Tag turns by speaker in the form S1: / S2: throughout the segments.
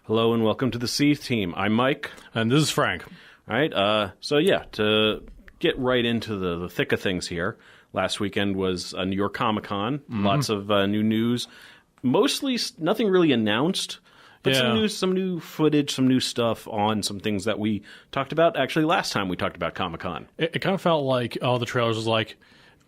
S1: Hello and welcome to the C Team. I'm Mike.
S2: And this is Frank.
S1: All right, to get right into the thick of things here, last weekend was New York Comic-Con. Mm-hmm. Lots of new news. Mostly nothing really announced, but some new footage, some new stuff on some things that we talked about actually last time we talked about Comic-Con.
S2: It kind of felt like the trailers was like,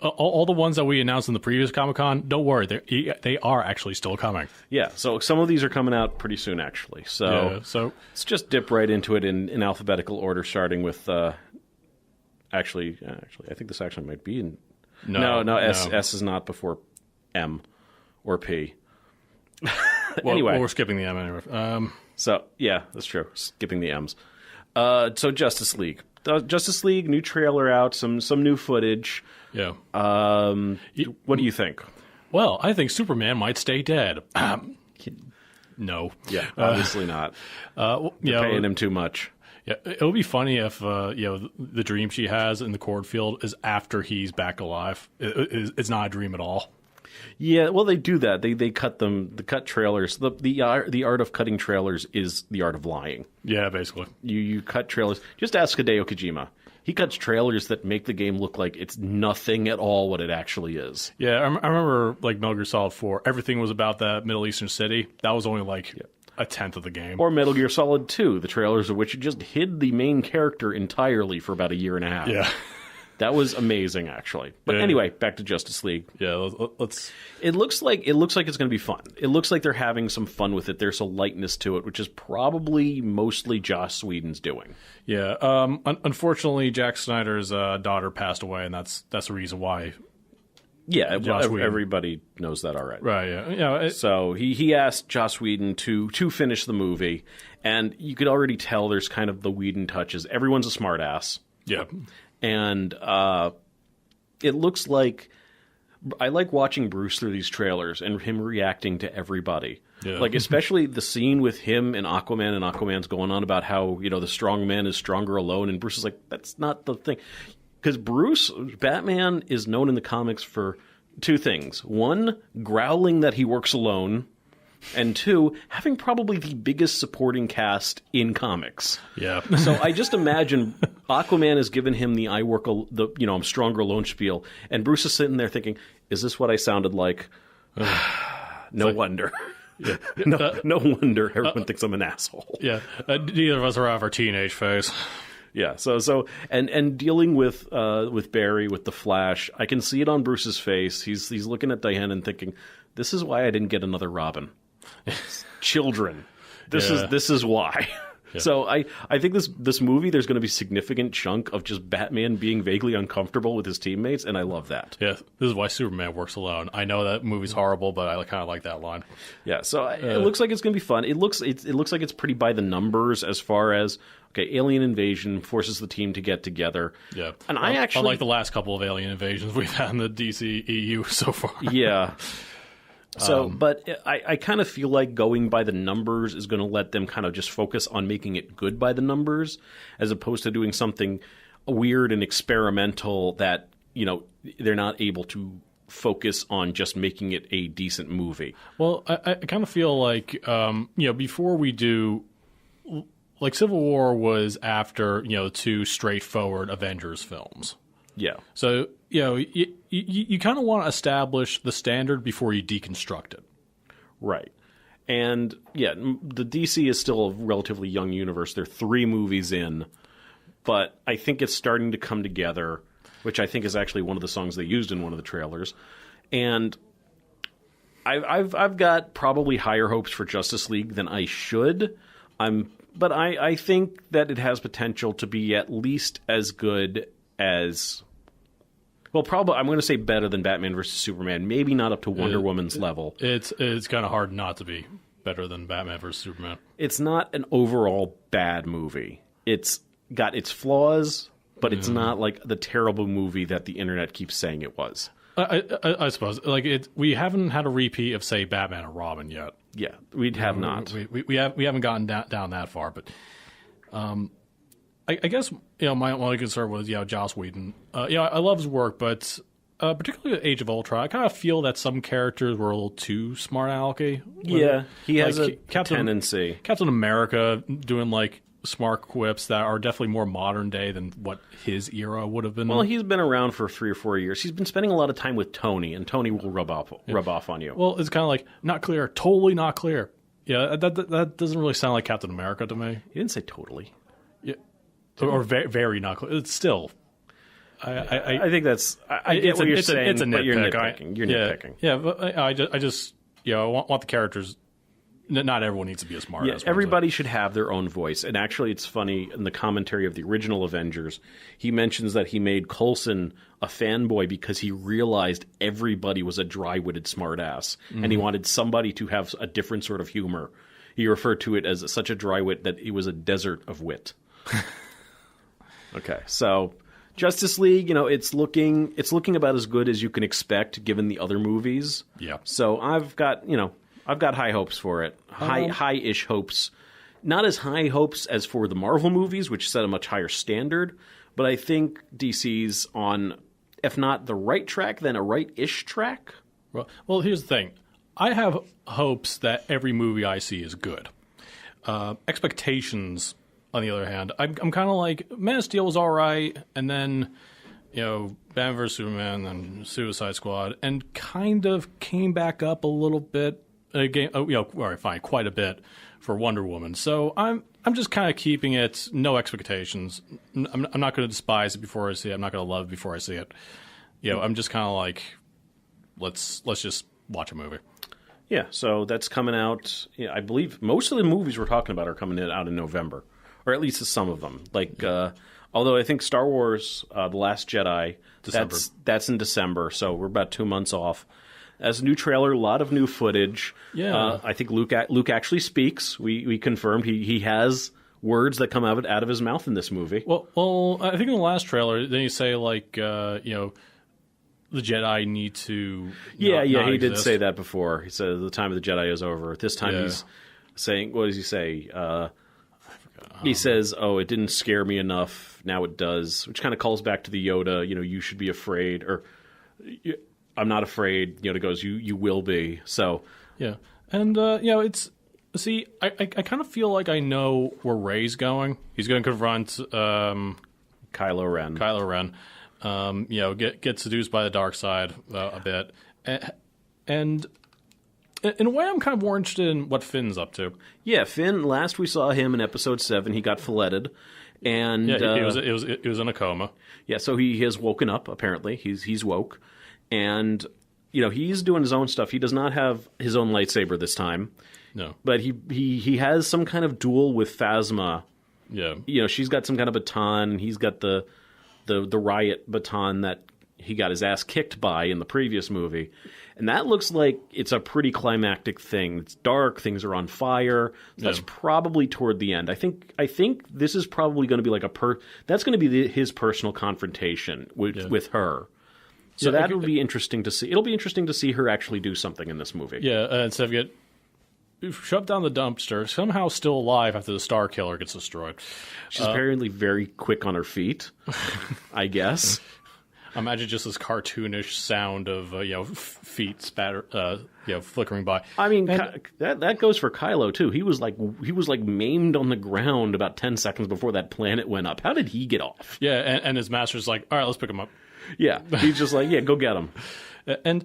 S2: all the ones that we announced in the previous Comic-Con, don't worry, they are actually still coming.
S1: Yeah, so some of these are coming out pretty soon, actually. So let's just dip right into it in alphabetical order, starting with... Actually, I think this actually might be in... No. S is not before M or P. Anyway.
S2: Well, we're skipping the M anyway.
S1: So, yeah, that's true. Skipping the M's. So, Justice League. Justice League, new trailer out, some new footage.
S2: Yeah.
S1: What do you think?
S2: Well, I think Superman might stay dead. No.
S1: Yeah, obviously not. You're paying him too much.
S2: Yeah, it would be funny if the dream she has in the cornfield is after he's back alive. It's not a dream at all.
S1: Yeah, well, they do that. They cut them. The cut trailers. The art of cutting trailers is the art of lying.
S2: Yeah, basically.
S1: You cut trailers. Just ask Hideo Kojima. He cuts trailers that make the game look like it's nothing at all what it actually is.
S2: Yeah, I remember like Metal Gear Solid 4. Everything was about that Middle Eastern city. That was only a tenth of the game.
S1: Or Metal Gear Solid 2, the trailers of which just hid the main character entirely for about a year and a half.
S2: Yeah.
S1: That was amazing, actually. But anyway, back to Justice League.
S2: Yeah, let's...
S1: It looks like it's going to be fun. It looks like they're having some fun with it. There's a lightness to it, which is probably mostly Joss Whedon's doing.
S2: Yeah. Unfortunately, Jack Snyder's daughter passed away, and that's the reason why.
S1: Yeah, everybody knows that already.
S2: Right, yeah.
S1: So he asked Joss Whedon to finish the movie, and you could already tell there's kind of the Whedon touches. Everyone's a smartass.
S2: Yeah.
S1: And it looks like... I like watching Bruce through these trailers and him reacting to everybody. Yeah. Like, especially the scene with him and Aquaman's going on about how, the strong man is stronger alone, and Bruce is like, that's not the thing. Because Batman is known in the comics for two things. One, growling that he works alone. And two, having probably the biggest supporting cast in comics.
S2: Yeah.
S1: So I just imagine Aquaman has given him the I'm stronger alone spiel. And Bruce is sitting there thinking, is this what I sounded like? No wonder. Yeah. No wonder everyone thinks I'm an asshole.
S2: Yeah. Neither of us are out of our teenage phase.
S1: Yeah, so and dealing with Barry, with the Flash, I can see it on Bruce's face. He's looking at Diane and thinking, this is why I didn't get another Robin. Children. This is why. Yeah. So I think this movie, there's going to be a significant chunk of just Batman being vaguely uncomfortable with his teammates, and I love that.
S2: Yeah, this is why Superman works alone. I know that movie's horrible, but I kind of like that line.
S1: Yeah, so it looks like it's going to be fun. It looks like it's pretty by the numbers as far as, okay, alien invasion forces the team to get together.
S2: Yeah,
S1: and
S2: unlike the last couple of alien invasions we've had in the DC EU so far.
S1: Yeah. So, but I kind of feel like going by the numbers is going to let them kind of just focus on making it good by the numbers, as opposed to doing something weird and experimental that, they're not able to focus on just making it a decent movie.
S2: Well, I kind of feel like, before we do, like Civil War was after, two straightforward Avengers films.
S1: Yeah.
S2: So, you kind of want to establish the standard before you deconstruct it.
S1: Right. And, yeah, the DC is still a relatively young universe. They're 3 movies in. But I think it's starting to come together, which I think is actually one of the songs they used in one of the trailers. And I've got probably higher hopes for Justice League than I should. But I think that it has potential to be at least as good as... Well, probably I'm going to say better than Batman vs. Superman. Maybe not up to Wonder Woman's level.
S2: It's kind of hard not to be better than Batman vs. Superman.
S1: It's not an overall bad movie. It's got its flaws, but it's not like the terrible movie that the internet keeps saying it was.
S2: I suppose we haven't had a repeat of, say, Batman or Robin yet.
S1: Yeah, we have not.
S2: We haven't gotten down that far, but. I guess my only concern was Joss Whedon. I love his work, but particularly Age of Ultron, I kind of feel that some characters were a little too smart alecky.
S1: Yeah, he has a
S2: Captain,
S1: tendency.
S2: Captain America doing like smart quips that are definitely more modern day than what his era would have been.
S1: Well, he's been around for 3 or 4 years. He's been spending a lot of time with Tony, and Tony will rub off on you.
S2: Well, it's kind of like not clear, totally not clear. Yeah, that doesn't really sound like Captain America to me.
S1: He didn't say totally.
S2: Yeah, or very, very not clear. It's still.
S1: I think that's. I get what you're saying,
S2: it's a nitpick.
S1: but you're nitpicking. You're nitpicking.
S2: Yeah, but I just I want the characters. Not everyone needs to be a smart.
S1: Yeah, everybody should have their own voice. And actually, it's funny, in the commentary of the original Avengers, he mentions that he made Coulson a fanboy because he realized everybody was a dry-witted smartass, and he wanted somebody to have a different sort of humor. He referred to it as such a dry wit that it was a desert of wit. Okay, so Justice League, it's looking about as good as you can expect given the other movies.
S2: Yeah.
S1: So I've got high hopes for it. High-ish hopes. Not as high hopes as for the Marvel movies, which set a much higher standard, but I think DC's on, if not the right track, then a right-ish track.
S2: Well, here's the thing. I have hopes that every movie I see is good. Expectations, on the other hand, I'm kind of like, Man of Steel was all right, and then, Batman vs. Superman, and Suicide Squad, and kind of came back up a little bit. Again, all right, fine, quite a bit for Wonder Woman. So I'm just kind of keeping it no expectations. I'm not going to despise it before I see it. I'm not going to love it before I see it. I'm just kind of like, let's just watch a movie.
S1: Yeah, so that's coming out. I believe most of the movies we're talking about are coming out in November, or at least some of them. Although I think Star Wars: The Last Jedi, that's in December, so we're about 2 months off. As a new trailer, a lot of new footage.
S2: Yeah,
S1: I think Luke actually speaks. We confirmed he has words that come out of his mouth in this movie.
S2: Well, I think in the last trailer, then you say like, the Jedi need to.
S1: Yeah,
S2: not
S1: he
S2: exist.
S1: did say that before. He said the time of the Jedi is over. This time he's saying, what does he say? He says, "Oh, it didn't scare me enough. Now it does," which kind of calls back to the Yoda. You should be afraid, or I'm not afraid. Yoda goes, "You will be." So
S2: yeah, and it's. See, I kind of feel like I know where Rey's going. He's going to confront
S1: Kylo Ren.
S2: Get seduced by the dark side a bit, and in a way, I'm kind of more interested in what Finn's up to.
S1: Yeah, Finn. Last we saw him in Episode 7, he got filleted, and
S2: he was in a coma.
S1: Yeah, so he has woken up. Apparently, he's woke, and he's doing his own stuff. He does not have his own lightsaber this time.
S2: No,
S1: but he has some kind of duel with Phasma.
S2: Yeah,
S1: she's got some kind of baton. He's got the riot baton that he got his ass kicked by in the previous movie. And that looks like it's a pretty climactic thing. It's dark. Things are on fire. That's probably toward the end. I think this is probably going to be like that's going to be his personal confrontation with her. So that would be interesting to see. It'll be interesting to see her actually do something in this movie.
S2: Yeah, instead of get shoved down the dumpster, somehow still alive after the Star Killer gets destroyed.
S1: She's apparently very quick on her feet, I guess.
S2: Imagine just this cartoonish sound of feet spatter, flickering by.
S1: I mean, that goes for Kylo too. He was like maimed on the ground about 10 seconds before that planet went up. How did he get off?
S2: Yeah, and his master's like, all right, let's pick him up.
S1: Yeah, he's just like, yeah, go get him.
S2: And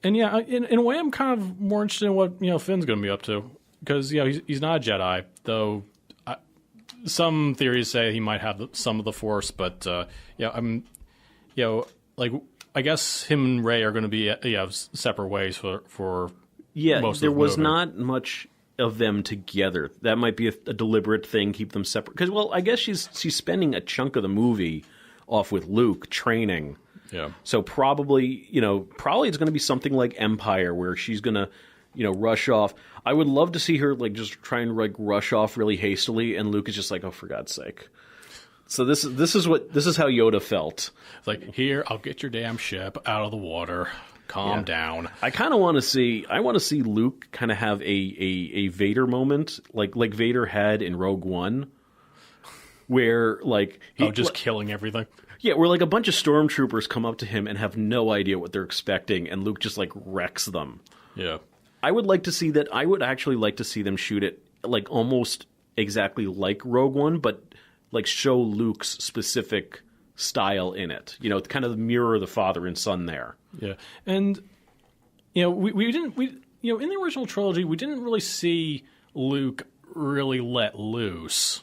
S2: yeah, in a way, I'm kind of more interested in what Finn's going to be up to, because he's not a Jedi, though. Some theories say he might have some of the Force, but I'm. I guess him and Rey are going to be separate ways for most
S1: there
S2: of the
S1: was
S2: movie.
S1: not much of them together. That might be a deliberate thing, keep them separate. Because I guess she's spending a chunk of the movie off with Luke training.
S2: Yeah.
S1: So probably it's going to be something like Empire, where she's going to rush off. I would love to see her just try and rush off really hastily, and Luke is just like, oh, for God's sake. So this is how Yoda felt.
S2: It's like, here, I'll get your damn ship out of the water. Calm down.
S1: I kind of want to see Luke kind of have a Vader moment, like Vader had in Rogue One, where like
S2: just killing everything.
S1: Yeah, where like a bunch of stormtroopers come up to him and have no idea what they're expecting, and Luke just like wrecks them.
S2: Yeah.
S1: I would like to see that. I would actually like to see them shoot it like almost exactly like Rogue One, but like show Luke's specific style in it. You know, kind of mirror the father and son there.
S2: Yeah, and you know, we didn't you know, in the original trilogy we didn't really see Luke really let loose.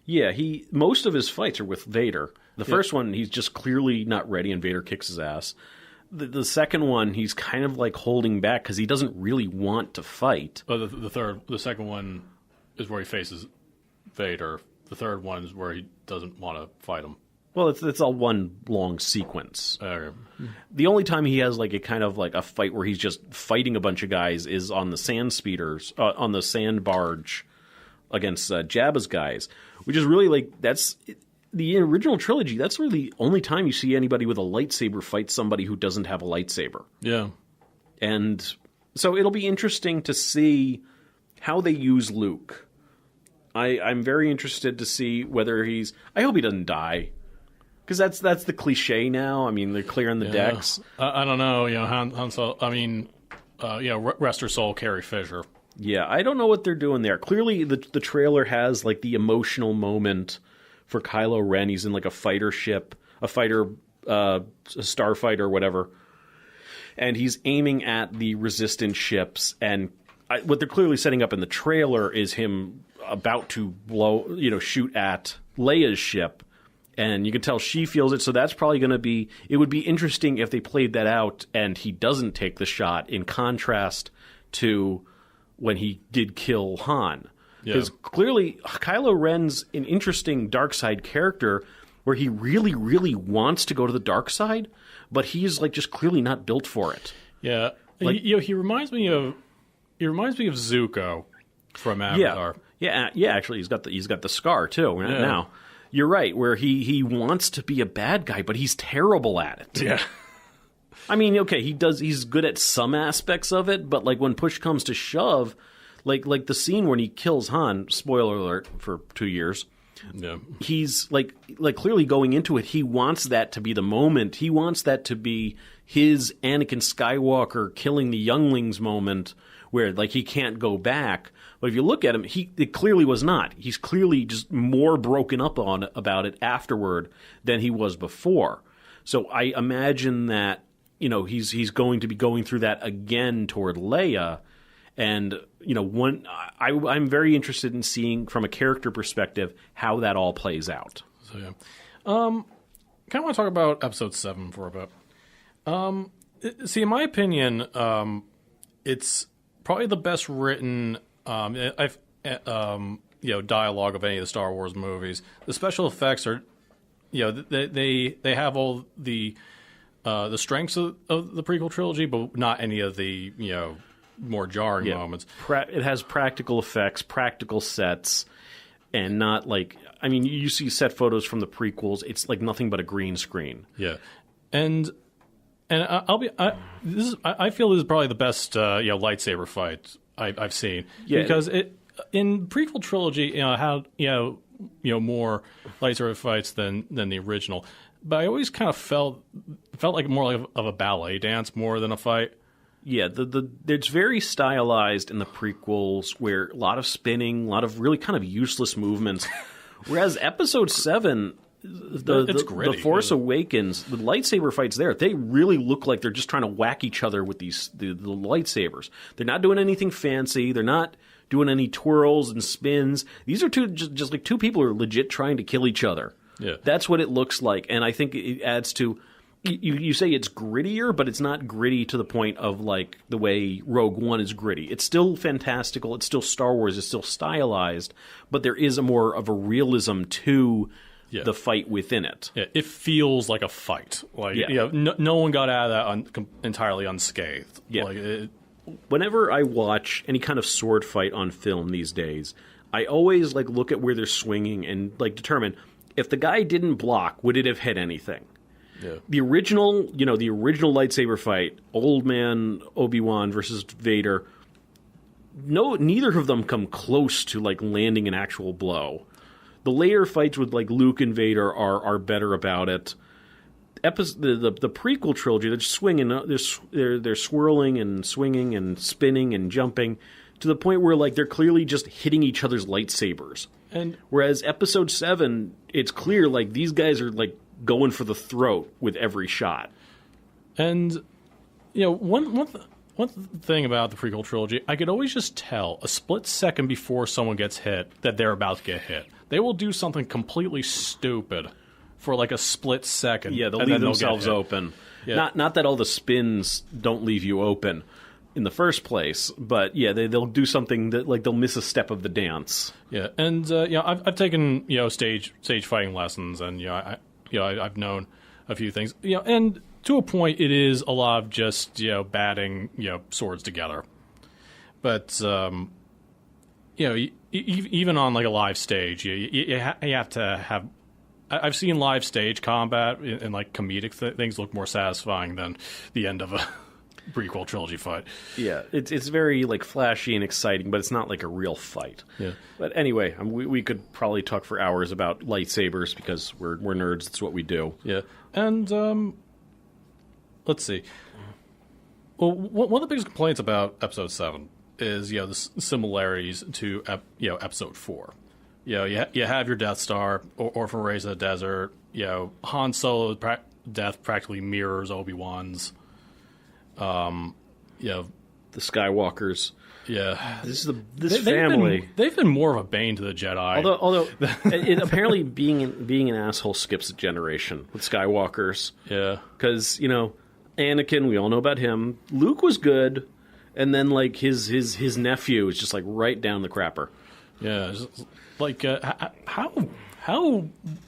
S1: Yeah, most of his fights are with Vader. The first one, he's just clearly not ready, and Vader kicks his ass. The second one, he's kind of like holding back because he doesn't really want to fight.
S2: But the second one is where he faces Vader. The third one is where he doesn't want to fight him.
S1: Well, it's all one long sequence.
S2: Okay.
S1: The only time he has like a kind of like a fight where he's just fighting a bunch of guys is on the sand speeders, on the sand barge against Jabba's guys, which is really like the original trilogy. That's really the only time you see anybody with a lightsaber fight somebody who doesn't have a lightsaber.
S2: Yeah.
S1: And so it'll be interesting to see how they use Luke. I'm very interested to see whether I hope he doesn't die. Because that's the cliche now. I mean, they're clearing the decks.
S2: I don't know. You know, Han Solo. I mean, you know, rest her soul, Carrie Fisher.
S1: Yeah, I don't know what they're doing there. Clearly, the trailer has like the emotional moment for Kylo Ren. He's in like a fighter ship, a starfighter, or whatever, and he's aiming at the resistance ships. And what they're clearly setting up in the trailer is him about to shoot at Leia's ship. And you can tell she feels it, so that's probably going to be... It would be interesting if they played that out and he doesn't take the shot, in contrast to when he did kill Han. Because clearly, Kylo Ren's an interesting dark side character where he really, really wants to go to the dark side, but he's like just clearly not built for it.
S2: Yeah. Like, he reminds me of Zuko from Avatar.
S1: Yeah, actually, he's got the scar, too, right now. You're right, where he wants to be a bad guy, but he's terrible at it.
S2: Yeah.
S1: I mean, okay, he's good at some aspects of it, but like when push comes to shove, like the scene when he kills Han, spoiler alert for 2 years.
S2: Yeah.
S1: He's like clearly going into it, he wants that to be the moment. He wants that to be his Anakin Skywalker killing the younglings moment where like he can't go back. But if you look at him, it clearly was not. He's clearly just more broken up about it afterward than he was before. So I imagine that, you know, he's going to be going through that again toward Leia. And, you know, I'm very interested in seeing from a character perspective how that all plays out.
S2: So yeah. Kind of want to talk about episode 7 for a bit. See, in my opinion, it's probably the best written dialogue of any of the Star Wars movies. The special effects are, you know, they have all the strengths of the prequel trilogy, but not any of the, you know, more jarring moments.
S1: It has practical effects, practical sets, and not like, I mean, you see set photos from the prequels. It's like nothing but a green screen.
S2: Yeah, and I feel this is probably the best lightsaber fight I've seen, because in prequel trilogy, you know, had more lightsaber fights than the original, but I always kind of felt like more of a ballet dance more than a fight.
S1: Yeah, it's very stylized in the prequels, where a lot of spinning, a lot of really kind of useless movements, whereas Episode 7. The Force Awakens, the lightsaber fights there, they really look like they're just trying to whack each other with the lightsabers. They're not doing anything fancy. They're not doing any twirls and spins. These are just like two people who are legit trying to kill each other.
S2: Yeah.
S1: That's what it looks like. And I think it adds to... You say it's grittier, but it's not gritty to the point of like the way Rogue One is gritty. It's still fantastical. It's still Star Wars. It's still stylized. But there is more of a realism to... the fight within it.
S2: Yeah, it feels like a fight. Like, no one got out of that entirely unscathed.
S1: Yeah. Whenever I watch any kind of sword fight on film these days, I always like look at where they're swinging and like determine if the guy didn't block, would it have hit anything?
S2: Yeah.
S1: The original lightsaber fight, Old Man Obi-Wan versus Vader. Neither of them come close to like landing an actual blow. The later fights with like Luke and Vader are better about it. The prequel trilogy, they're swinging, they're swirling and swinging and spinning and jumping to the point where like they're clearly just hitting each other's lightsabers. And whereas Episode 7, it's clear like these guys are like going for the throat with every shot.
S2: And you know, one thing about the prequel trilogy, I could always just tell a split second before someone gets hit that they're about to get hit. They will do something completely stupid for like a split second.
S1: Yeah, they'll leave themselves open. Yeah. Not that all the spins don't leave you open in the first place, but yeah, they'll do something that like they'll miss a step of the dance.
S2: Yeah, and you know, I've taken stage fighting lessons, and I've known a few things. And to a point, it is a lot of just batting swords together, but even on like a live stage, you have to have. I've seen live stage combat and like comedic things look more satisfying than the end of a prequel trilogy fight.
S1: Yeah, it's very like flashy and exciting, but it's not like a real fight.
S2: Yeah.
S1: But anyway, we could probably talk for hours about lightsabers because we're nerds. That's what we do.
S2: Yeah, and let's see. Well, one of the biggest complaints about Episode 7 is the similarities to Episode 4. You have your Death Star, or from Race of the Desert. Han Solo's death practically mirrors Obi-Wan's. The
S1: Skywalkers.
S2: Yeah,
S1: this family.
S2: They've been more of a bane to the Jedi.
S1: Although apparently being an asshole skips a generation with Skywalkers.
S2: Yeah,
S1: because Anakin, we all know about him. Luke was good, and then like his nephew is just like right down the crapper.
S2: Yeah. Like,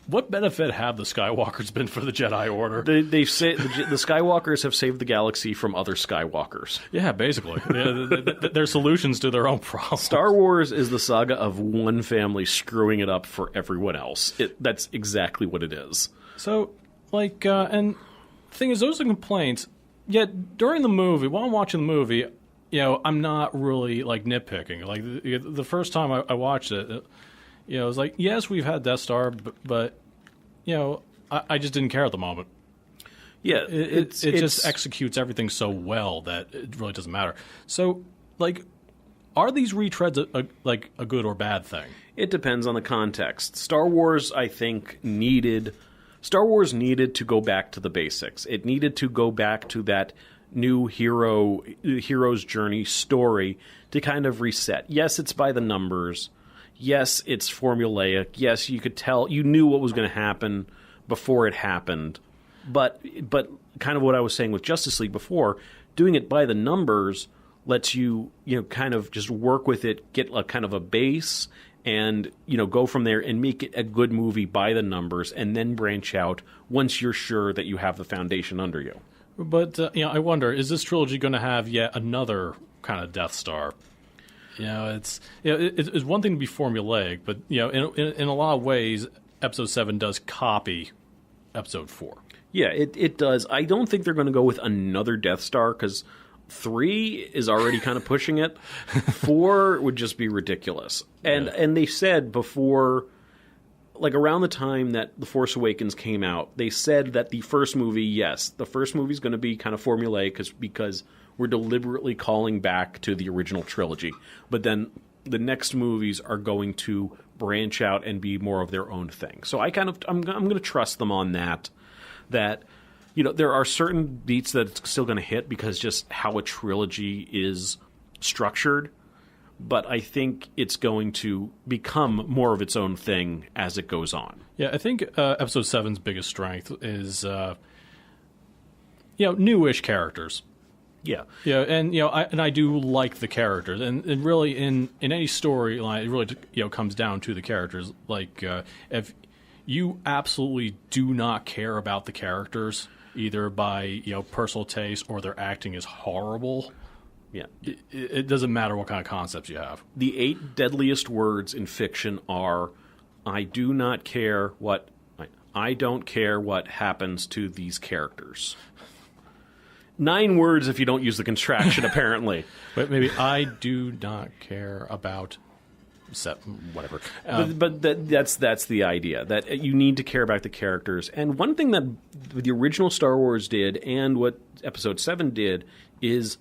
S2: what benefit have the Skywalkers been for the Jedi Order?
S1: They've said the Skywalkers have saved the galaxy from other Skywalkers.
S2: Yeah, basically. They're solutions to their own problems.
S1: Star Wars is the saga of one family screwing it up for everyone else. That's exactly what it is.
S2: So, like, and the thing is, those are complaints. Yet, during the movie, while I'm watching the movie, I'm not really, like, nitpicking. Like, the first time I watched it, it was like, yes, we've had Death Star, but I just didn't care at the moment.
S1: Yeah,
S2: it just executes everything so well that it really doesn't matter. So, like, are these retreads a good or bad thing?
S1: It depends on the context. Star Wars, I think, needed to go back to the basics. It needed to go back to that new hero's journey story to kind of reset. Yes, it's by the numbers. Yes, it's formulaic. Yes, you could tell, you knew what was going to happen before it happened. But kind of what I was saying with Justice League before, doing it by the numbers lets you kind of just work with it, get a kind of a base, and go from there and make it a good movie by the numbers, and then branch out once you're sure that you have the foundation under you.
S2: But I wonder, is this trilogy going to have yet another kind of Death Star? It's one thing to be formulaic, but in a lot of ways, Episode 7 does copy Episode 4.
S1: Yeah, it does. I don't think they're going to go with another Death Star because 3 is already kind of pushing it. 4 would just be ridiculous. And they said before, like around the time that The Force Awakens came out, they said that the first movie is going to be kind of formulaic because we're deliberately calling back to the original trilogy. But then the next movies are going to branch out and be more of their own thing. So I'm going to trust them on that. That there are certain beats that it's still going to hit because just how a trilogy is structured. But I think it's going to become more of its own thing as it goes on.
S2: Yeah, I think Episode 7's biggest strength is, newish characters.
S1: Yeah.
S2: Yeah, and I do like the characters, and really in any storyline, it really comes down to the characters. Like if you absolutely do not care about the characters, either by personal taste or their acting is horrible.
S1: Yeah,
S2: it doesn't matter what kind of concepts you have.
S1: The 8 deadliest words in fiction are, I don't care what happens to these characters. 9 words if you don't use the contraction, apparently.
S2: But maybe I do not care about whatever.
S1: But that's the idea, that you need to care about the characters. And one thing that the original Star Wars did and what Episode 7 did is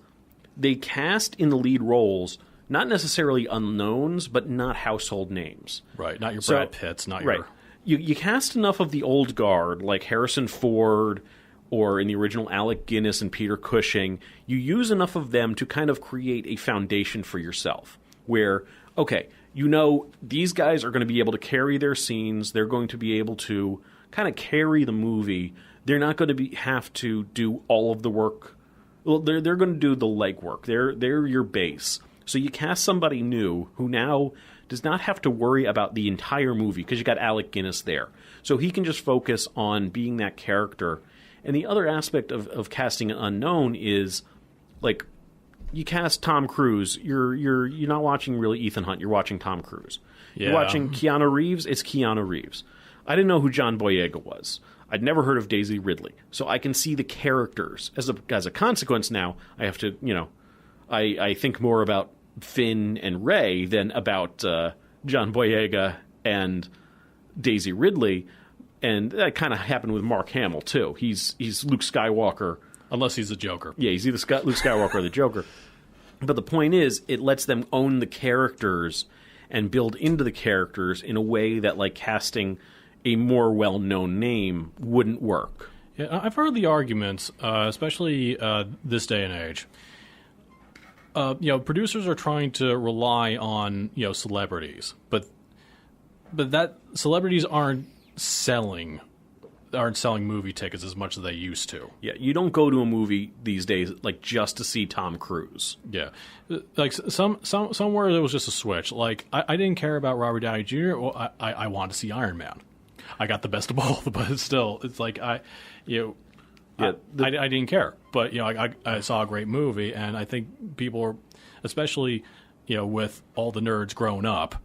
S1: they cast in the lead roles not necessarily unknowns, but not household names.
S2: Right, not your Brad Pitts, not
S1: right.
S2: your...
S1: You cast enough of the old guard, like Harrison Ford, or in the original Alec Guinness and Peter Cushing. You use enough of them to kind of create a foundation for yourself, where, okay, you know these guys are going to be able to carry their scenes, they're going to be able to kind of carry the movie, they're not going to have to do all of the work. Well, they're going to do the legwork. They're your base. So you cast somebody new who now does not have to worry about the entire movie because you got Alec Guinness there. So he can just focus on being that character. And the other aspect of casting an unknown is, like, you cast Tom Cruise. You're not watching really Ethan Hunt. You're watching Tom Cruise.
S2: Yeah.
S1: You're watching Keanu Reeves. It's Keanu Reeves. I didn't know who John Boyega was. I'd never heard of Daisy Ridley. So I can see the characters. As a consequence now, I have to, I think more about Finn and Rey than about John Boyega and Daisy Ridley. And that kind of happened with Mark Hamill, too. He's Luke Skywalker.
S2: Unless he's the Joker.
S1: Yeah, he's either Luke Skywalker or the Joker. But the point is, it lets them own the characters and build into the characters in a way that, like, casting a more well-known name wouldn't work.
S2: Yeah, I've heard the arguments, especially this day and age. Producers are trying to rely on celebrities, but that celebrities aren't selling movie tickets as much as they used to.
S1: Yeah, you don't go to a movie these days like just to see Tom Cruise.
S2: Yeah, like somewhere there was just a switch. Like I didn't care about Robert Downey Jr. Well, I wanted to see Iron Man. I got the best of both, but still, it's like I didn't care. But I saw a great movie, and I think people are, especially with all the nerds grown up,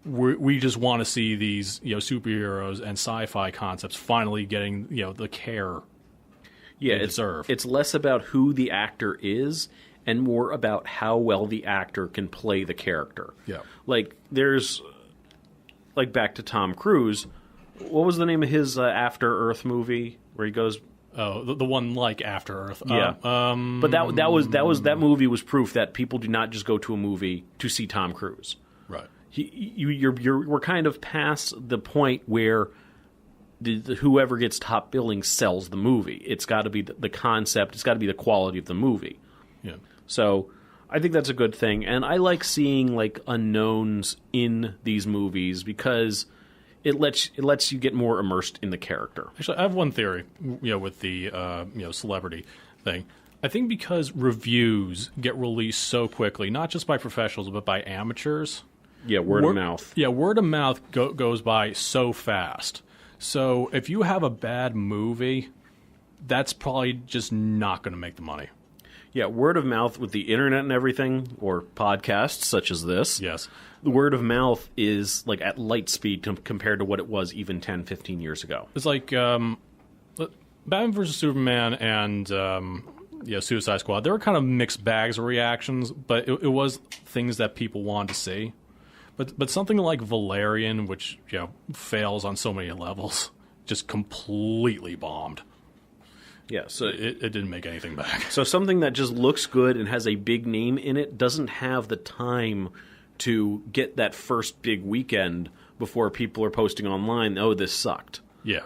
S2: we just want to see these superheroes and sci-fi concepts finally getting the care they deserve. It's
S1: less about who the actor is and more about how well the actor can play the character.
S2: Yeah,
S1: like there's. Like, back to Tom Cruise, what was the name of his After Earth movie where he goes?
S2: Oh, the one like After Earth.
S1: Yeah, but that movie was proof that people do not just go to a movie to see Tom Cruise.
S2: Right.
S1: We're kind of past the point where whoever gets top billing sells the movie. It's got to be the concept. It's got to be the quality of the movie.
S2: Yeah.
S1: So I think that's a good thing, and I like seeing like unknowns in these movies because it lets you get more immersed in the character.
S2: Actually, I have one theory, with the celebrity thing. I think because reviews get released so quickly, not just by professionals but by amateurs.
S1: Yeah, word of mouth.
S2: Yeah, word of mouth goes by so fast. So if you have a bad movie, that's probably just not going to make the money.
S1: Yeah, word of mouth with the internet and everything, or podcasts such as this.
S2: Yes.
S1: The word of mouth is like at light speed compared to what it was even 10, 15 years ago.
S2: It's like Batman vs. Superman and Suicide Squad. They were kind of mixed bags of reactions, but it was things that people wanted to see. But something like Valerian, which fails on so many levels, just completely bombed.
S1: Yeah, so
S2: it didn't make anything back.
S1: So something that just looks good and has a big name in it doesn't have the time to get that first big weekend before people are posting online, oh, this sucked.
S2: Yeah.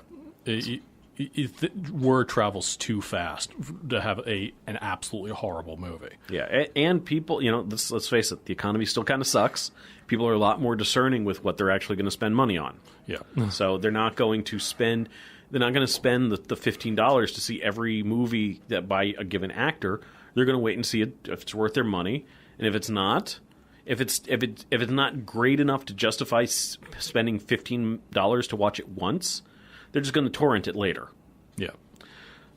S2: Word travels too fast to have an absolutely horrible movie.
S1: Yeah, and people, let's face it, the economy still kind of sucks. People are a lot more discerning with what they're actually going to spend money on.
S2: Yeah.
S1: So they're not going to spend... They're not going to spend the $15 to see every movie that by a given actor. They're going to wait and see if it's worth their money, and if it's not, if it's not great enough to justify spending $15 to watch it once, they're just going to torrent it later.
S2: Yeah.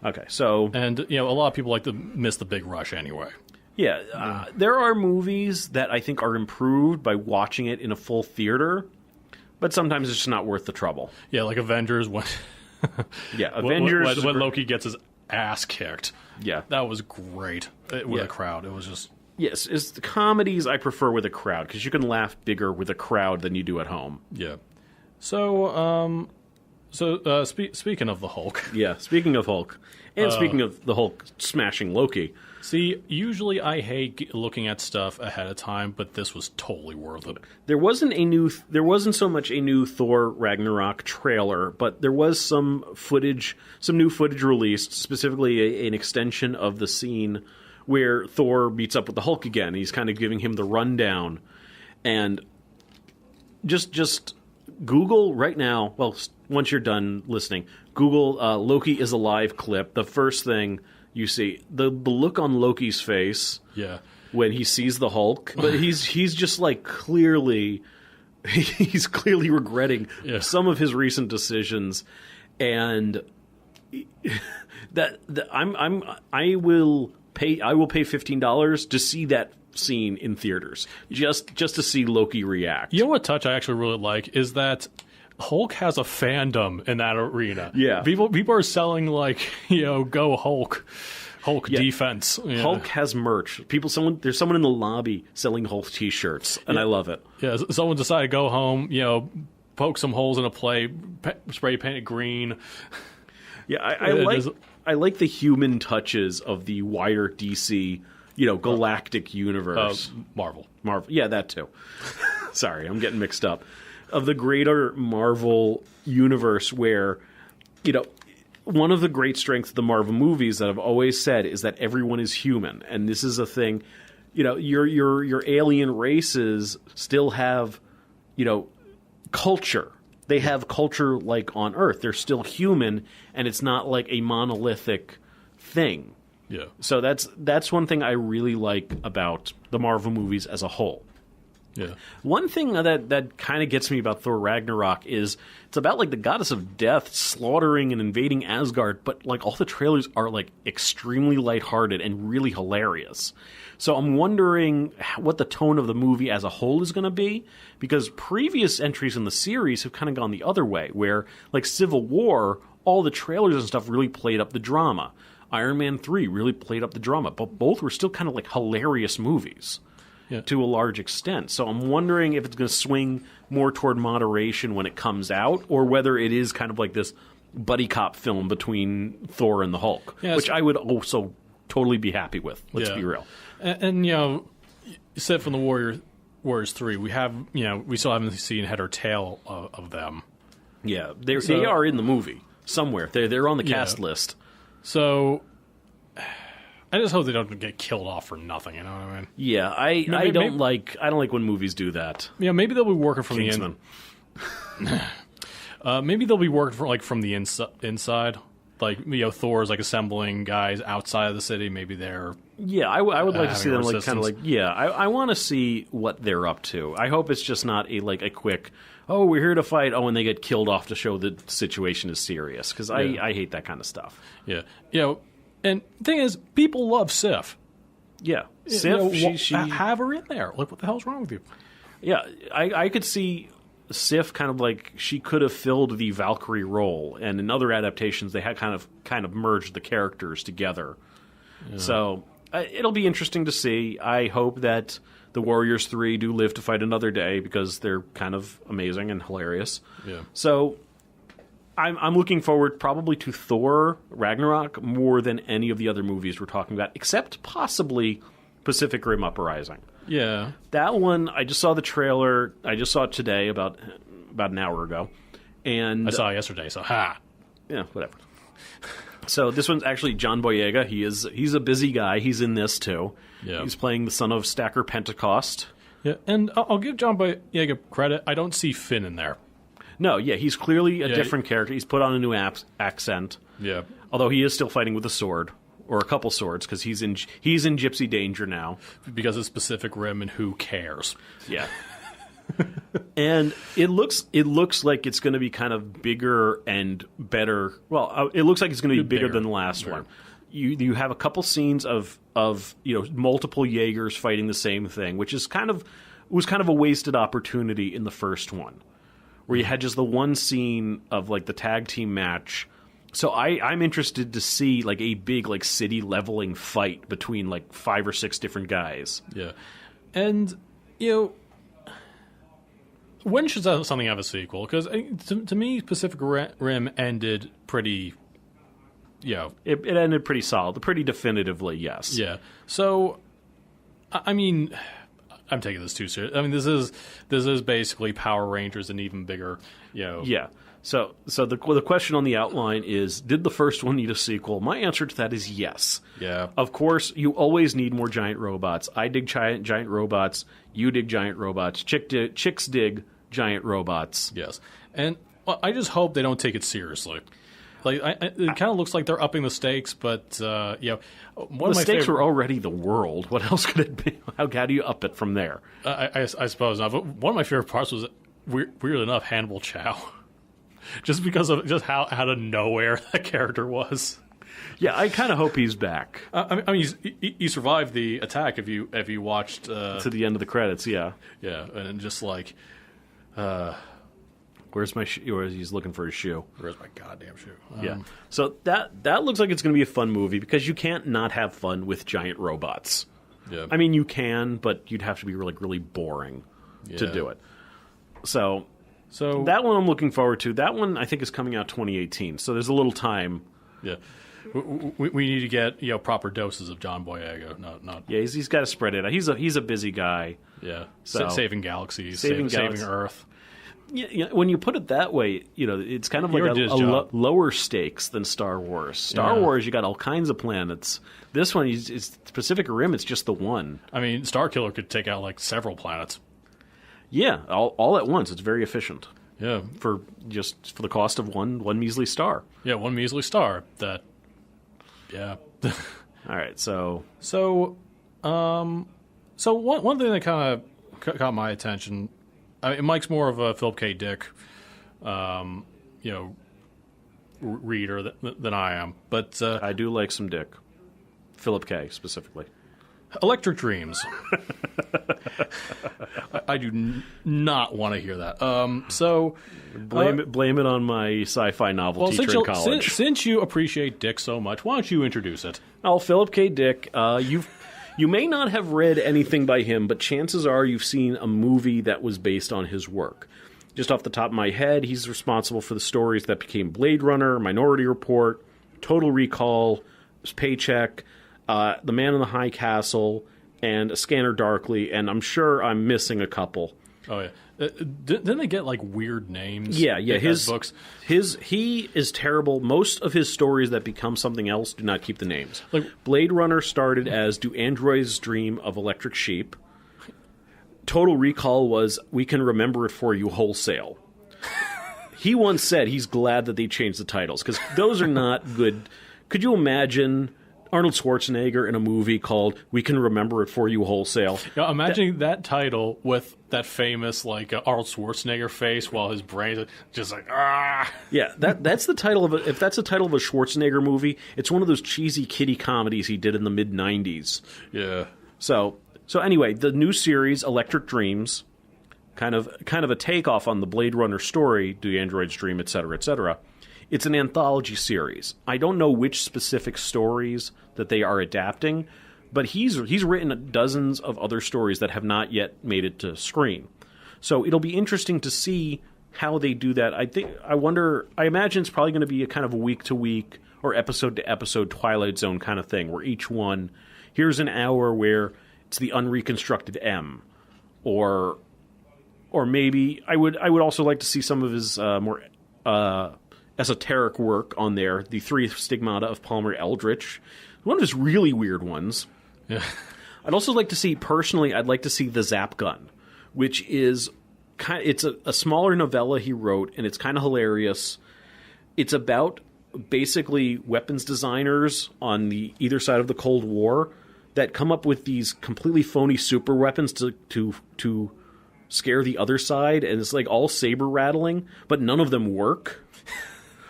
S1: Okay. So
S2: and a lot of people like to miss the big rush anyway.
S1: Yeah. There are movies that I think are improved by watching it in a full theater, but sometimes it's just not worth the trouble.
S2: Yeah, like Avengers when.
S1: Yeah, Avengers.
S2: When Loki gets his ass kicked.
S1: Yeah.
S2: That was great with a crowd. It was just...
S1: Yes, is the comedies I prefer with a crowd, because you can laugh bigger with a crowd than you do at home.
S2: Yeah. So, speaking of the Hulk.
S1: Yeah, speaking of Hulk, and speaking of the Hulk smashing Loki.
S2: See, usually I hate looking at stuff ahead of time, but this was totally worth it.
S1: There wasn't so much a new Thor Ragnarok trailer, but there was some new footage released, specifically an extension of the scene where Thor meets up with the Hulk again. He's kind of giving him the rundown, and just Google right now. Well, once you're done listening, Google Loki is alive clip. The first thing you see, the look on Loki's face, when he sees the Hulk, but he's just like clearly regretting some of his recent decisions, and I will pay $15 to see that scene in theaters, just to see Loki react.
S2: You know what touch I actually really like is that Hulk has a fandom in that arena.
S1: Yeah.
S2: People are selling, like, go Hulk defense. Yeah.
S1: Hulk has merch. There's someone in the lobby selling Hulk t-shirts, and I love it.
S2: Yeah, someone decided to go home, poke some holes in a plate, spray paint it green.
S1: Yeah, I like the human touches of the wider DC, galactic universe.
S2: Marvel.
S1: Yeah, that too. Sorry, I'm getting mixed up. Of the greater Marvel universe, where, one of the great strengths of the Marvel movies that I've always said is that everyone is human, and this is a thing. Your alien races still have, culture. They have culture like on Earth. They're still human, and it's not like a monolithic thing.
S2: Yeah.
S1: So that's one thing I really like about the Marvel movies as a whole.
S2: Yeah.
S1: One thing that kind of gets me about Thor Ragnarok is it's about like the goddess of death slaughtering and invading Asgard, but like all the trailers are like extremely lighthearted and really hilarious. So I'm wondering what the tone of the movie as a whole is going to be, because previous entries in the series have kind of gone the other way, where like Civil War, all the trailers and stuff really played up the drama. Iron Man 3 really played up the drama, but both were still kind of like hilarious movies. Yeah. To a large extent. So I'm wondering if it's going to swing more toward moderation when it comes out, or whether it is kind of like this buddy cop film between Thor and the Hulk, which I would also totally be happy with. Let's be real.
S2: And you said from the Warriors 3, we still haven't seen head or tail of them.
S1: Yeah, they are in the movie somewhere. They're on the cast list.
S2: So I just hope they don't get killed off for nothing. You know what I mean?
S1: Yeah, I don't like when movies do that.
S2: Yeah, maybe they'll be working from
S1: Kingsman.
S2: the maybe they'll be working from the inside. Like Thor's like assembling guys outside of the city. Maybe they're
S1: I would like to see them like kind of like I want to see what they're up to. I hope it's just not a quick we're here to fight and they get killed off to show the situation is serious, because I hate that kind of stuff.
S2: Yeah. And the thing is, people love Sif.
S1: Yeah. Sif, she
S2: have her in there. Like, what the hell's wrong with you?
S1: Yeah, I could see Sif kind of like she could have filled the Valkyrie role, and in other adaptations they had kind of merged the characters together. Yeah. So it'll be interesting to see. I hope that the Warriors 3 do live to fight another day, because they're kind of amazing and hilarious. Yeah. So I'm looking forward probably to Thor Ragnarok more than any of the other movies we're talking about, except possibly Pacific Rim Uprising.
S2: Yeah.
S1: That one, I just saw the trailer. I just saw it today, about an hour ago. And
S2: I saw it yesterday, so
S1: yeah, whatever. So this one's actually John Boyega. He's a busy guy. He's in this too. Yeah. He's playing the son of Stacker Pentecost.
S2: Yeah, and I'll give John Boyega credit. I don't see Finn in there.
S1: No, he's clearly a different character. He's put on a new accent. Yeah. Although he is still fighting with a sword, or a couple swords, because he's in gypsy danger now.
S2: Because it's Pacific Rim, and who cares?
S1: Yeah. And it looks like it's going to be kind of bigger and better. Well, it looks like it's going to be bigger than the last one. You have a couple scenes of multiple Jaegers fighting the same thing, which was kind of a wasted opportunity in the first one, where you had just the one scene of like the tag team match So I'm interested to see like a big like city leveling fight between like 5 or 6 different guys.
S2: Yeah. And, when should something have a sequel? Because to me, Pacific Rim ended pretty,
S1: It ended pretty solid, pretty definitively, yes.
S2: Yeah. So, I mean, I'm taking this too serious. I mean, this is basically Power Rangers and even bigger,
S1: Yeah. So the question on the outline is, did the first one need a sequel? My answer to that is yes.
S2: Yeah.
S1: Of course, you always need more giant robots. I dig giant robots. You dig giant robots. Chicks dig giant robots.
S2: Yes. And I just hope they don't take it seriously. Like it kind of looks like they're upping the stakes, but
S1: the stakes were already the world. What else could it be? How do you up it from there?
S2: I suppose not. But one of my favorite parts was, weirdly enough, Hannibal Chow. Just because of just how out of nowhere that character was.
S1: Yeah, I kind of hope he's back.
S2: I mean, he survived the attack. If you watched
S1: to the end of the credits, yeah,
S2: and just like,
S1: where's my shoe? Or he's looking for his shoe.
S2: Where's my goddamn shoe?
S1: Yeah. So that looks like it's going to be a fun movie because you can't not have fun with giant robots.
S2: Yeah.
S1: I mean, you can, but you'd have to be really boring to do it. So that one I'm looking forward to. That one I think is coming out 2018. So there's a little time.
S2: Yeah. We need to get proper doses of John Boyega. Not.
S1: Yeah, he's got to spread it out. He's a busy guy.
S2: Yeah.
S1: So,
S2: saving galaxies, saving Earth.
S1: Yeah, when you put it that way, it's kind of like a lower stakes than Star Wars. Star Wars, you got all kinds of planets. This one is Pacific Rim. It's just the one.
S2: I mean, Starkiller could take out like several planets.
S1: Yeah, all at once. It's very efficient.
S2: Yeah,
S1: for the cost of one measly star.
S2: Yeah, one measly star. That. Yeah.
S1: All right. So
S2: one thing that kind of caught my attention. I mean, Mike's more of a Philip K. Dick, reader than I am, but
S1: I do like some Dick. Philip K. specifically.
S2: Electric Dreams. I do not want to hear that. So
S1: blame it on my sci-fi novel teacher in college.
S2: Since you appreciate Dick so much, why don't you introduce it?
S1: Oh, Philip K. Dick. You may not have read anything by him, but chances are you've seen a movie that was based on his work. Just off the top of my head, he's responsible for the stories that became Blade Runner, Minority Report, Total Recall, Paycheck, The Man in the High Castle, and A Scanner Darkly, and I'm sure I'm missing a couple.
S2: Oh, yeah. Didn't they get, like, weird names?
S1: Yeah.
S2: His books?
S1: He is terrible. Most of his stories that become something else do not keep the names. Like, Blade Runner started as Do Androids Dream of Electric Sheep? Total Recall was We Can Remember It For You Wholesale. He once said he's glad that they changed the titles, because those are not good. Could you imagine Arnold Schwarzenegger in a movie called We Can Remember It For You Wholesale?
S2: Yeah, imagine that title with that famous Arnold Schwarzenegger face while his brain is just like, ah.
S1: Yeah, that's the title of if that's the title of a Schwarzenegger movie, it's one of those cheesy kiddie comedies he did in the mid-90s.
S2: Yeah.
S1: So anyway, the new series, Electric Dreams, kind of a takeoff on the Blade Runner story, Do Androids Dream, etc., etc. It's an anthology series. I don't know which specific stories that they are adapting, but he's written dozens of other stories that have not yet made it to screen. So it'll be interesting to see how they do that. I imagine it's probably going to be a kind of a week-to-week or episode-to-episode Twilight Zone kind of thing, where each one, here's an hour where it's the unreconstructed M, or maybe I would also like to see some of his more esoteric work on there. The Three Stigmata of Palmer Eldritch, one of his really weird ones.
S2: Yeah.
S1: I'd also like to see, personally, the Zap Gun, which is it's a smaller novella he wrote, and it's kind of hilarious. It's about basically weapons designers on the either side of the Cold War that come up with these completely phony super weapons to scare the other side, and it's like all saber rattling, but none of them work.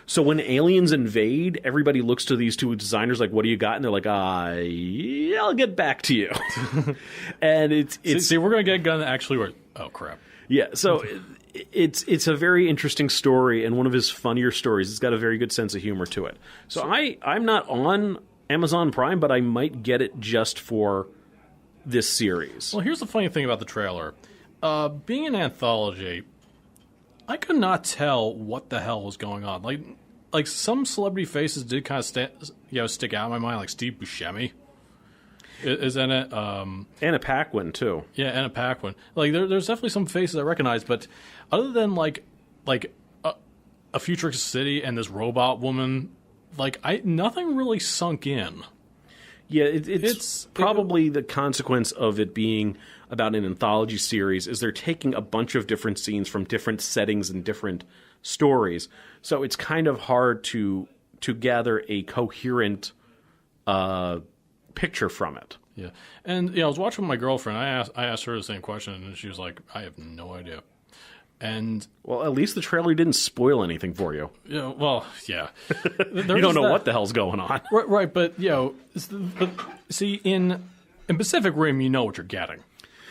S1: So when aliens invade, everybody looks to these two designers like, what do you got? And they're like, I'll get back to you. And it's
S2: See, we're going to get a gun that actually works. Oh, crap.
S1: Yeah, so it's a very interesting story and one of his funnier stories. It's got a very good sense of humor to it. So I'm not on Amazon Prime, but I might get it just for this series.
S2: Well, here's the funny thing about the trailer. Being an anthology, I could not tell what the hell was going on. Like some celebrity faces did kind of stick out in my mind, like Steve Buscemi is in it.
S1: Anna Paquin, too.
S2: Yeah, Anna Paquin. Like there's definitely some faces I recognize, but other than like a futuristic city and this robot woman, nothing really sunk in.
S1: Yeah, it's probably the consequence of it being about an anthology series is they're taking a bunch of different scenes from different settings and different stories. So it's kind of hard to gather a coherent picture from it.
S2: Yeah. And I was watching with my girlfriend. I asked her the same question, and she was like, I have no idea. And
S1: well, at least the trailer didn't spoil anything for you.
S2: Well, yeah.
S1: You don't know what the hell's going on.
S2: Right, but see, in Pacific Rim, you know what you're getting.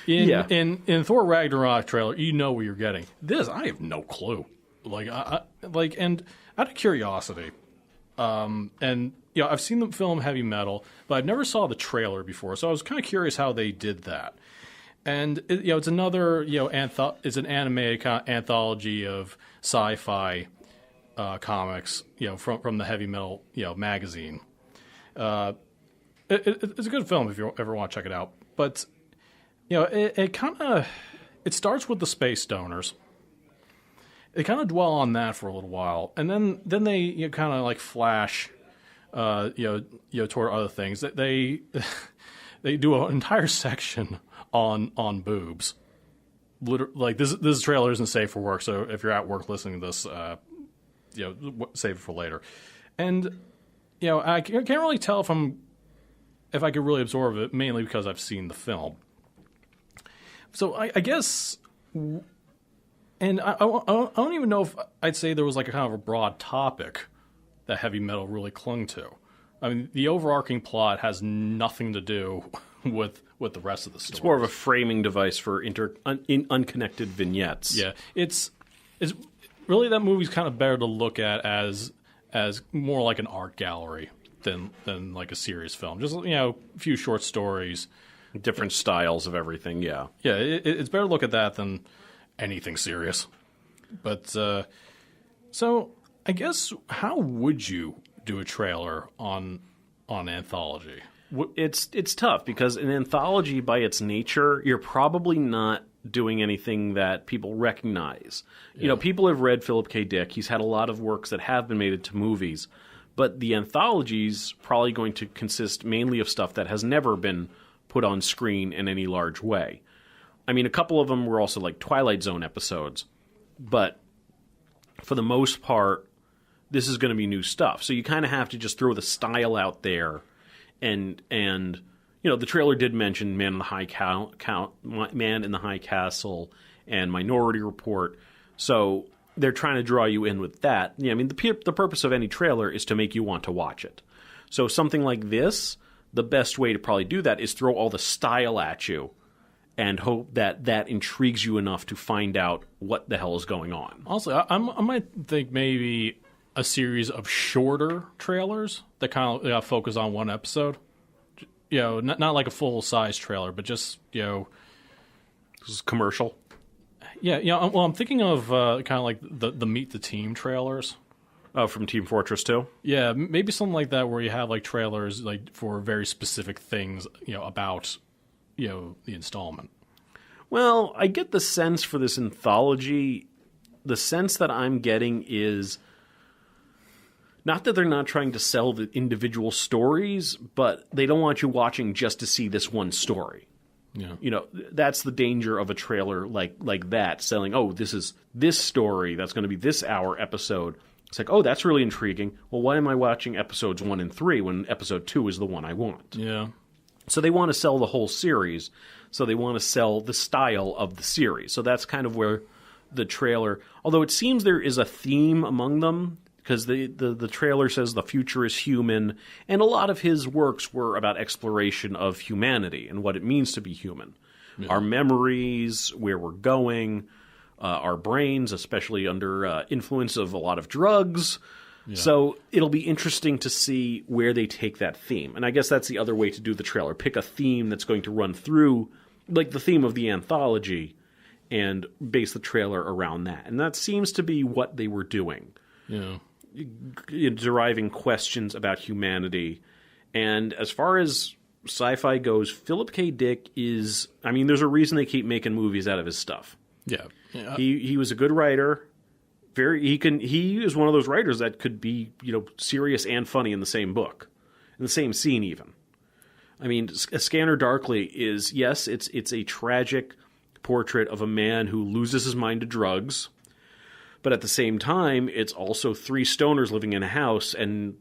S2: In Thor Ragnarok trailer, you know what you're getting. This, I have no clue. And out of curiosity, and I've seen the film Heavy Metal, but I never saw the trailer before, so I was kind of curious how they did that. And it's another it's an animated anthology of sci-fi comics from the Heavy Metal magazine. It's a good film if you ever want to check it out. But it starts with the space donors. They kind of dwell on that for a little while, and then they kind of flash toward other things. They do an entire section on boobs. This trailer isn't safe for work, so if you're at work listening to this, save it for later. And I can't really tell if I could really absorb it, mainly because I've seen the film. So I guess, and I don't even know if I'd say there was a kind of a broad topic that Heavy Metal really clung to. I mean, the overarching plot has nothing to do with the rest of the story.
S1: It's more of a framing device for unconnected vignettes.
S2: Yeah, it's really, that movie's kind of better to look at as more like an art gallery than like a serious film. Just a few short stories,
S1: different styles of everything. Yeah,
S2: it's better to look at that than anything serious. But so I guess, how would you do a trailer on anthology?
S1: It's tough because an anthology, by its nature, you're probably not doing anything that people recognize. Yeah. People have read Philip K. Dick. He's had a lot of works that have been made into movies, but the anthology's probably going to consist mainly of stuff that has never been put on screen in any large way. I mean, a couple of them were also like Twilight Zone episodes, but for the most part, this is going to be new stuff. So you kind of have to just throw the style out there. And the trailer did mention Man in the High Castle and Minority Report, so they're trying to draw you in with that. Yeah, I mean, the purpose of any trailer is to make you want to watch it. So something like this, the best way to probably do that is throw all the style at you and hope that intrigues you enough to find out what the hell is going on.
S2: Also, I might think maybe a series of shorter trailers that kind of focus on one episode. Not like a full-size trailer, but just,
S1: This is commercial?
S2: Yeah, well, I'm thinking of kind of like the Meet the Team trailers.
S1: Oh, from Team Fortress 2?
S2: Yeah, maybe something like that where you have trailers for very specific things, about, the installment.
S1: Well, I get the sense for this anthology, the sense that I'm getting is not that they're not trying to sell the individual stories, but they don't want you watching just to see this one story. Yeah. That's the danger of a trailer like that, selling, this is this story that's going to be this hour episode. It's like, that's really intriguing. Well, why am I watching episodes 1 and 3 when episode 2 is the one I want?
S2: Yeah.
S1: So they want to sell the whole series, so they want to sell the style of the series. So that's kind of where the trailer, although it seems there is a theme among them, because the trailer says the future is human, and a lot of his works were about exploration of humanity and what it means to be human. Yeah. Our memories, where we're going. our brains, especially under influence of a lot of drugs. Yeah. So it'll be interesting to see where they take that theme. And I guess that's the other way to do the trailer. Pick a theme that's going to run through, like the theme of the anthology, and base the trailer around that. And that seems to be what they were doing.
S2: Yeah.
S1: Deriving questions about humanity. And as far as sci-fi goes, Philip K. Dick is... I mean, there's a reason they keep making movies out of his stuff.
S2: Yeah.
S1: He was a good writer. He is one of those writers that could be, serious and funny in the same book, in the same scene even. I mean, A Scanner Darkly is, yes, it's a tragic portrait of a man who loses his mind to drugs, but at the same time, it's also three stoners living in a house and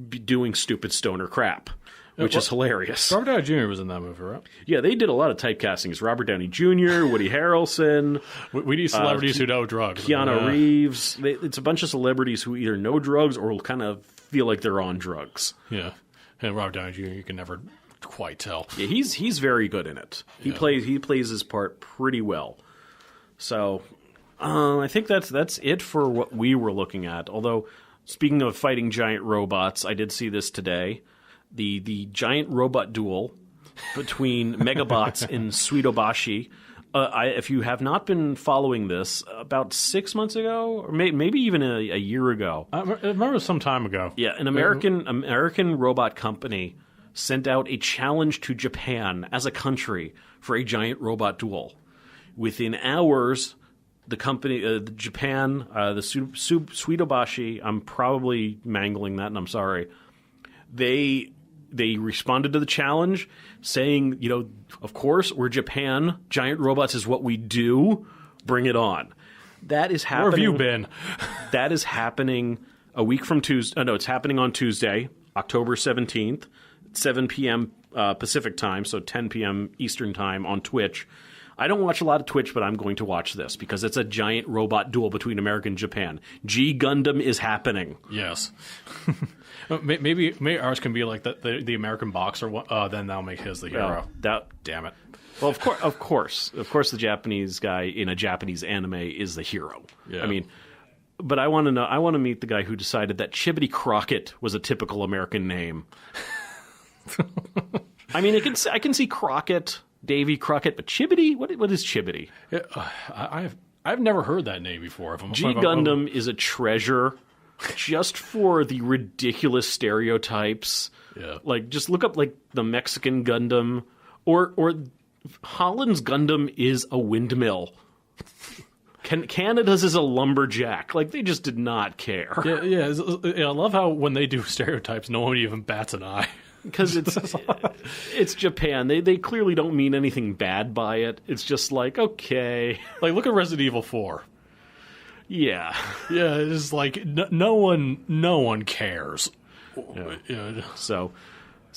S1: doing stupid stoner crap, which is hilarious.
S2: Robert Downey Jr. was in that movie, right?
S1: Yeah, they did a lot of typecastings. Robert Downey Jr., Woody Harrelson.
S2: We need celebrities who know drugs.
S1: Keanu Reeves. It's a bunch of celebrities who either know drugs or will kind of feel like they're on drugs.
S2: Yeah. And Robert Downey Jr., you can never quite tell.
S1: Yeah, he's very good in it. He plays his part pretty well. So I think that's it for what we were looking at. Although, speaking of fighting giant robots, I did see this today. The giant robot duel between Megabots and Suitobashi. If you have not been following this, about 6 months ago, or maybe even a year ago.
S2: I remember some time ago.
S1: Yeah, an American robot company sent out a challenge to Japan as a country for a giant robot duel. Within hours, the company, Japan, the Suitobashi, I'm probably mangling that, and I'm sorry, they responded to the challenge saying, of course, we're Japan. Giant robots is what we do. Bring it on. That is happening.
S2: Where have you been?
S1: That is happening a week from Tuesday. No, it's happening on Tuesday, October 17th, 7 p.m. Pacific time, so 10 p.m. Eastern time on Twitch. I don't watch a lot of Twitch, but I'm going to watch this because it's a giant robot duel between America and Japan. G Gundam is happening.
S2: Yes. Maybe ours can be like the American boxer. Then that'll make his the hero. Damn it.
S1: Well, of course, the Japanese guy in a Japanese anime is the hero.
S2: Yeah.
S1: I mean, but I want to know. I want to meet the guy who decided that Chibbity Crockett was a typical American name. I mean, I can see Crockett, Davy Crockett, but Chibbity. What is Chibbity?
S2: Yeah, I've never heard that name before.
S1: G Gundam is a treasure. Just for the ridiculous stereotypes.
S2: Yeah.
S1: Like, just look up, like, the Mexican Gundam. Or Holland's Gundam is a windmill. Canada's is a lumberjack. Like, they just did not care.
S2: Yeah. I love how when they do stereotypes, no one even bats an eye.
S1: Because it's Japan. They clearly don't mean anything bad by it. It's just like, okay.
S2: Like, look at Resident Evil 4.
S1: Yeah.
S2: Yeah, it's like no one cares.
S1: Yeah. So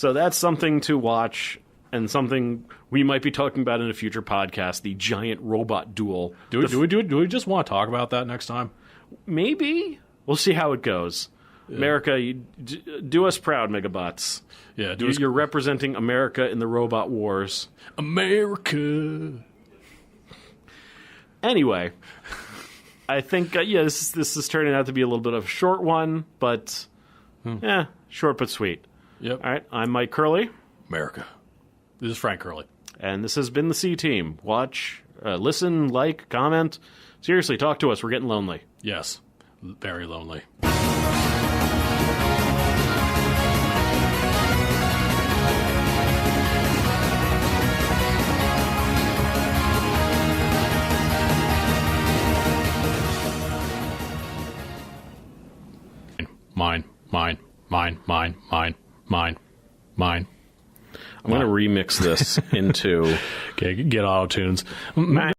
S1: that's something to watch and something we might be talking about in a future podcast, the giant robot duel.
S2: Do we just want to talk about that next time?
S1: Maybe. We'll see how it goes. Yeah. America, do us proud, Megabots.
S2: Yeah,
S1: you're representing America in the robot wars.
S2: America.
S1: Anyway, I think, this is turning out to be a little bit of a short one, but, short but sweet.
S2: Yep.
S1: All right, I'm Mike Curley.
S2: America. This is Frank Curley.
S1: And this has been the C-Team. Watch, listen, like, comment. Seriously, talk to us. We're getting lonely.
S2: Yes, very lonely. Mine.
S1: I'm going to remix this into...
S2: Okay, get auto tunes.